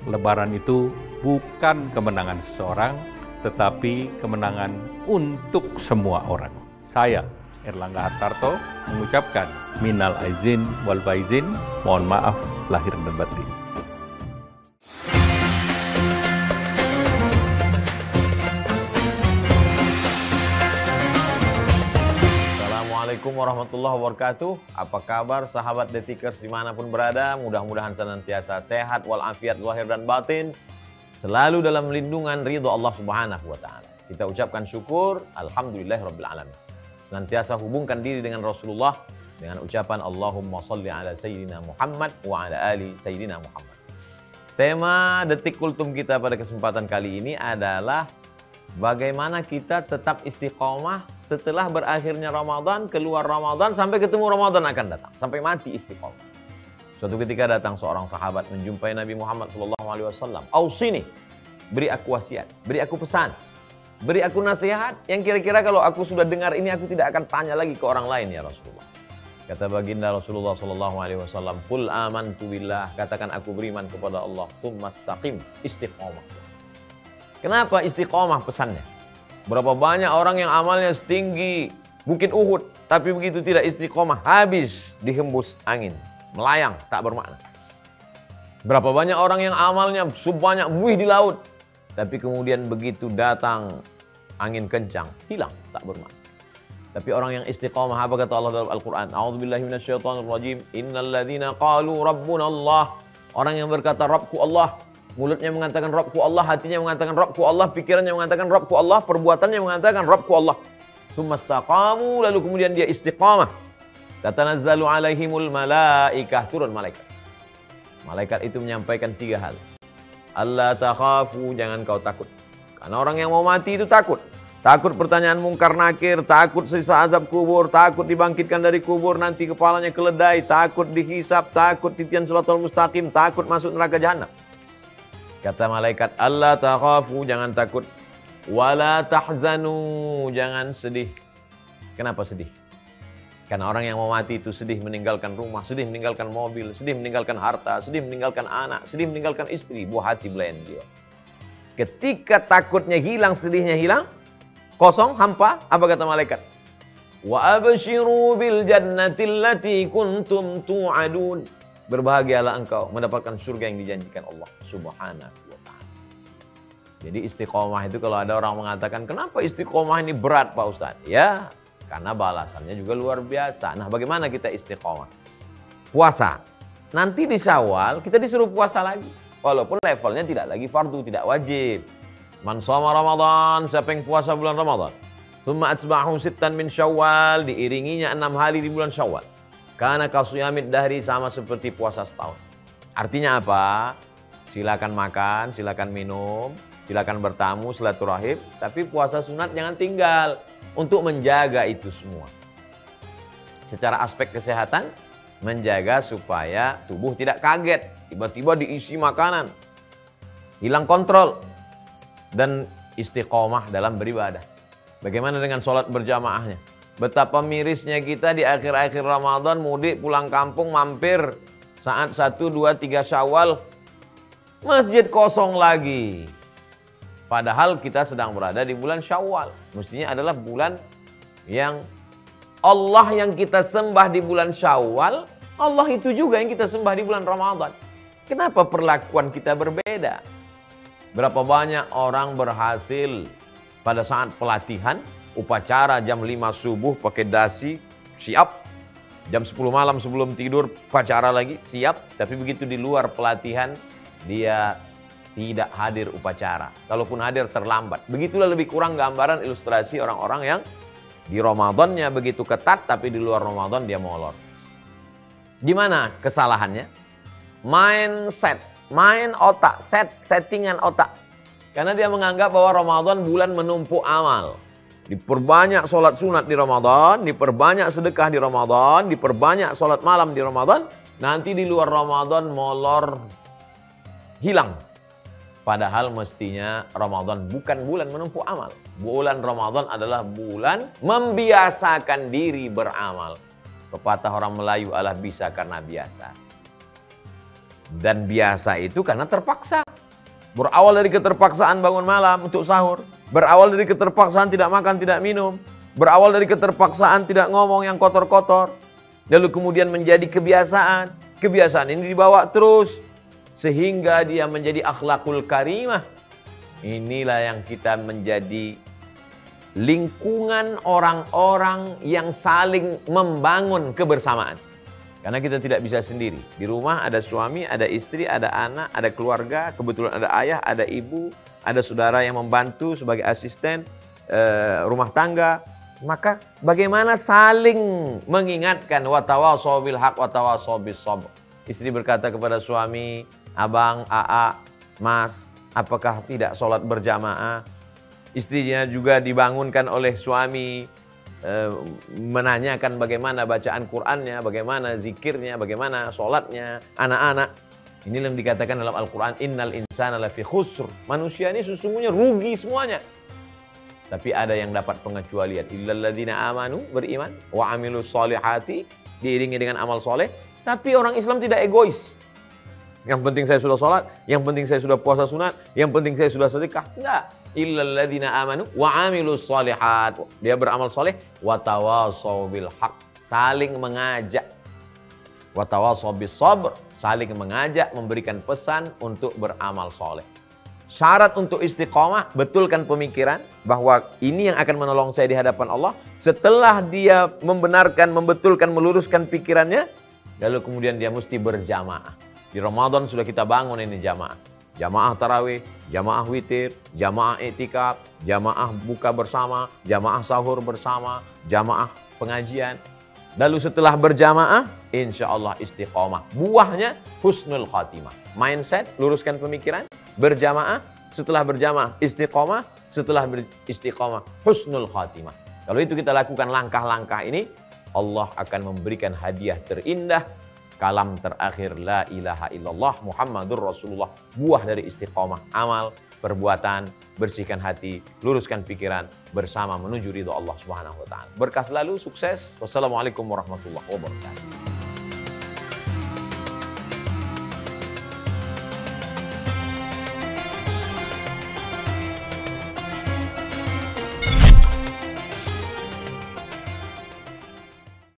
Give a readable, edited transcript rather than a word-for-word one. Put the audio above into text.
Lebaran itu bukan kemenangan seseorang, tetapi kemenangan untuk semua orang. Saya, Erlangga Hartarto, mengucapkan minal aizin wal faizin, mohon maaf lahir dan batin. Assalamualaikum warahmatullahi wabarakatuh. Apa kabar sahabat Detikers dimanapun berada? Mudah-mudahan senantiasa sehat walafiat lahir dan batin, selalu dalam lindungan ridho Allah Subhanahu wa taala. Kita ucapkan syukur, alhamdulillahirabbil alamin. Senantiasa hubungkan diri dengan Rasulullah dengan ucapan Allahumma shalli ala sayyidina Muhammad wa ala ali sayyidina Muhammad. Tema Detik Kultum kita pada kesempatan kali ini adalah bagaimana kita tetap istiqomah setelah berakhirnya Ramadan, keluar Ramadan, sampai ketemu Ramadan akan datang. Sampai mati istiqomah. Suatu ketika datang seorang sahabat menjumpai Nabi Muhammad SAW. Ausini, beri aku wasiat, beri aku pesan, beri aku nasihat yang kira-kira kalau aku sudah dengar ini aku tidak akan tanya lagi ke orang lain ya Rasulullah. Kata baginda Rasulullah SAW, Qul amantu billah, katakan aku beriman kepada Allah, tsumma istaqim, istiqomah. Kenapa istiqomah pesannya? Berapa banyak orang yang amalnya setinggi Bukit Uhud, tapi begitu tidak istiqomah, habis dihembus angin, melayang, tak bermakna. Berapa banyak orang yang amalnya sebanyak buih di laut, tapi kemudian begitu datang angin kencang, hilang, tak bermakna. Tapi orang yang istiqomah, apa kata Allah dalam Al-Quran? A'udzubillahi minasyaitonirrajim. Innal ladzina qalu rabbuna Allah. Orang yang berkata Rabbku Allah, mulutnya mengatakan Rabbku Allah, hatinya mengatakan Rabbku Allah, pikirannya mengatakan Rabbku Allah, perbuatannya mengatakan Rabbku Allah. Tsumastaqamu, lalu kemudian dia istiqamah. Tatanazzalu alaihimul malaikah, turun malaikat. Malaikat itu menyampaikan 3 hal. Allah takhafu, jangan kau takut. Karena orang yang mau mati itu takut. Takut pertanyaan mungkar nakir, takut siksa azab kubur, takut dibangkitkan dari kubur, nanti kepalanya keledai, takut dihisab, takut titian siratal mustaqim, takut masuk neraka jahanam. Kata malaikat, Allah takhafu, jangan takut. Wala tahzanu, jangan sedih. Kenapa sedih? Karena orang yang mau mati itu sedih meninggalkan rumah, sedih meninggalkan mobil, sedih meninggalkan harta, sedih meninggalkan anak, sedih meninggalkan istri, buah hati belayan jiwa. Ketika takutnya hilang, sedihnya hilang, kosong, hampa, apa kata malaikat? Wa abshiru bil jannati allati kuntum tu'adun. Berbahagialah engkau mendapatkan surga yang dijanjikan Allah Subhanahu wa ta'ala. Jadi istiqomah itu kalau ada orang mengatakan, kenapa istiqomah ini berat Pak Ustadz? Ya, karena balasannya juga luar biasa. Nah, bagaimana kita istiqomah? Puasa. Nanti di Syawal kita disuruh puasa lagi. Walaupun levelnya tidak lagi fardu, tidak wajib. Man shoma Ramadan, siapa yang puasa bulan Ramadan. Tsumma atsba'ahu sittan min Syawal, diiringinya 6 hari di bulan Syawal. Karena kasuyamid dahri, sama seperti puasa setahun. Artinya apa? Silakan makan, silakan minum, silakan bertamu, silaturahim. Tapi puasa sunat jangan tinggal untuk menjaga itu semua. Secara aspek kesehatan, menjaga supaya tubuh tidak kaget. Tiba-tiba diisi makanan. Hilang kontrol. Dan istiqomah dalam beribadah. Bagaimana dengan sholat berjamaahnya? Betapa mirisnya kita di akhir-akhir Ramadan, mudik pulang kampung, mampir saat 1, 2, 3 Syawal, masjid kosong lagi. Padahal kita sedang berada di bulan Syawal. Mestinya adalah bulan yang Allah yang kita sembah di bulan Syawal, Allah itu juga yang kita sembah di bulan Ramadan. Kenapa perlakuan kita berbeda? Berapa banyak orang berhasil pada saat pelatihan, upacara jam 5 subuh pakai dasi, siap. Jam 10 malam sebelum tidur, upacara lagi, siap. Tapi begitu di luar pelatihan, dia tidak hadir upacara. Kalaupun hadir terlambat. Begitulah lebih kurang gambaran ilustrasi orang-orang yang di Ramadannya begitu ketat, tapi di luar Ramadan dia molor. Di mana kesalahannya? Mindset, main otak, settingan otak. Karena dia menganggap bahwa Ramadan bulan menumpuk amal. Diperbanyak sholat sunat di Ramadan, diperbanyak sedekah di Ramadan, diperbanyak sholat malam di Ramadan. Nanti di luar Ramadan molor, hilang. Padahal mestinya Ramadan bukan bulan menumpuk amal. Bulan Ramadan adalah bulan membiasakan diri beramal. Pepatah orang Melayu adalah bisa karena biasa. Dan biasa itu karena terpaksa. Berawal dari keterpaksaan bangun malam untuk sahur. Berawal dari keterpaksaan tidak makan, tidak minum. Berawal dari keterpaksaan tidak ngomong yang kotor-kotor. Lalu kemudian menjadi kebiasaan. Kebiasaan ini dibawa terus. Sehingga dia menjadi akhlakul karimah. Inilah yang kita menjadi lingkungan orang-orang yang saling membangun kebersamaan. Karena kita tidak bisa sendiri. Di rumah ada suami, ada istri, ada anak, ada keluarga. Kebetulan ada ayah, ada ibu, ada saudara yang membantu sebagai asisten rumah tangga. Maka bagaimana saling mengingatkan watawasau bil haq watawasau bis sabr. Istri berkata kepada suami, abang, aa, mas, apakah tidak sholat berjamaah? Istrinya juga dibangunkan oleh suami, menanyakan bagaimana bacaan Qur'annya, bagaimana zikirnya, bagaimana sholatnya, anak-anak. Ini yang dikatakan dalam Al-Quran, innal insana lafi khusr. Manusia ini sesungguhnya rugi semuanya. Tapi ada yang dapat pengecualian. Illalladzina amanu, beriman, wa amilus solihati, diiringi dengan amal soleh. Tapi orang Islam tidak egois. Yang penting saya sudah sholat, yang penting saya sudah puasa sunat, yang penting saya sudah sedekah. Enggak. Illalladzina amanu wa amilus solihat. Dia beramal soleh. Wa tawasau bil haq. Saling mengajak. Wa tawasau bis sabr. Saling mengajak, memberikan pesan untuk beramal soleh. Syarat untuk istiqomah, betulkan pemikiran bahwa ini yang akan menolong saya di hadapan Allah. Setelah dia membenarkan, membetulkan, meluruskan pikirannya, lalu kemudian dia mesti berjamaah. Di Ramadan sudah kita bangun ini jamaah. Jamaah tarawih, jamaah witir, jamaah iktikaf, jamaah buka bersama, jamaah sahur bersama, jamaah pengajian. Lalu setelah berjamaah, insya Allah istiqomah. Buahnya husnul khatimah. Mindset, luruskan pemikiran. Berjamaah, setelah berjamaah istiqomah, setelah beristiqomah husnul khatimah. Kalau itu kita lakukan langkah-langkah ini, Allah akan memberikan hadiah terindah, kalam terakhir la ilaha illallah Muhammadur Rasulullah. Buah dari istiqomah, amal, perbuatan, bersihkan hati, luruskan pikiran bersama menuju ridho Allah Subhanahu wa taala. Berkah selalu, sukses. Wassalamualaikum warahmatullahi wabarakatuh.